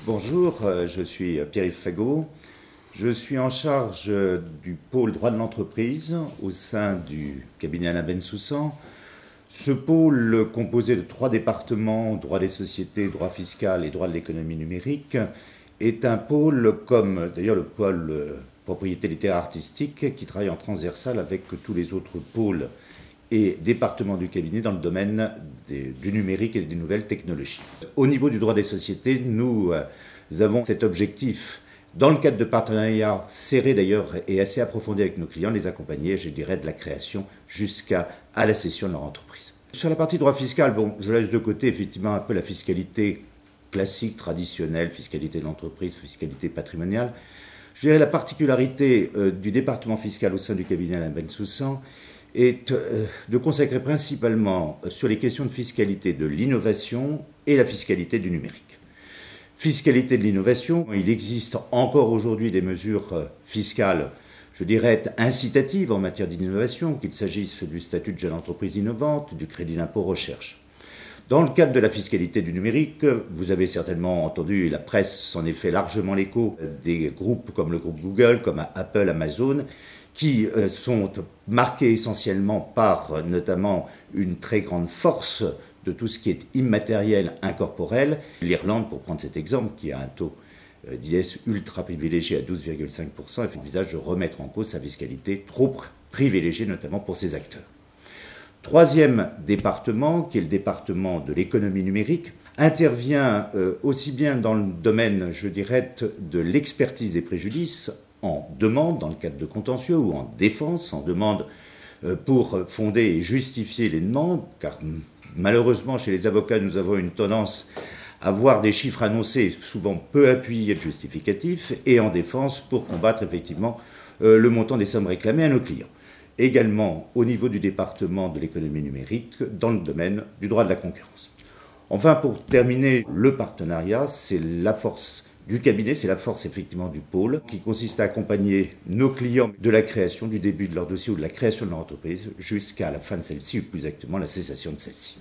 Bonjour, je suis Pierre-Yves Fagot. Je suis en charge du pôle droit de l'entreprise au sein du cabinet Alain Bensoussan. Ce pôle, composé de 3 départements, droit des sociétés, droit fiscal et droit de l'économie numérique, est un pôle, comme d'ailleurs le pôle propriété littéraire artistique, qui travaille en transversal avec tous les autres pôles et départements du cabinet dans le domaine du numérique et des nouvelles technologies. Au niveau du droit des sociétés, nous avons cet objectif, dans le cadre de partenariats serrés d'ailleurs et assez approfondis avec nos clients, les accompagner, je dirais, de la création jusqu'à la cession de leur entreprise. Sur la partie droit fiscal, bon, je laisse de côté effectivement un peu la fiscalité classique, traditionnelle, fiscalité de l'entreprise, fiscalité patrimoniale. Je dirais la particularité du département fiscal au sein du cabinet Alain Bensoussan est de consacrer principalement sur les questions de fiscalité de l'innovation et la fiscalité du numérique. Fiscalité de l'innovation, il existe encore aujourd'hui des mesures fiscales, je dirais, incitatives en matière d'innovation, qu'il s'agisse du statut de jeune entreprise innovante, du crédit d'impôt recherche. Dans le cadre de la fiscalité du numérique, vous avez certainement entendu, et la presse s'en est fait largement l'écho, des groupes comme le groupe Google, comme Apple, Amazon, qui sont marqués essentiellement par notamment une très grande force de tout ce qui est immatériel, incorporel. L'Irlande, pour prendre cet exemple, qui a un taux d'IS ultra privilégié à 12,5%, envisage de remettre en cause sa fiscalité trop privilégiée, notamment pour ses acteurs. Troisième département, qui est le département de l'économie numérique, intervient aussi bien dans le domaine, je dirais, de l'expertise des préjudices, en demande dans le cadre de contentieux ou en défense, en demande pour fonder et justifier les demandes, car malheureusement chez les avocats nous avons une tendance à voir des chiffres annoncés souvent peu appuyés de justificatifs, et en défense pour combattre effectivement le montant des sommes réclamées à nos clients. Également au niveau du département de l'économie numérique dans le domaine du droit de la concurrence. Enfin, pour terminer, le partenariat, c'est la force du cabinet, c'est la force effectivement du pôle qui consiste à accompagner nos clients de la création, du début de leur dossier ou de la création de leur entreprise jusqu'à la fin de celle-ci, ou plus exactement la cessation de celle-ci.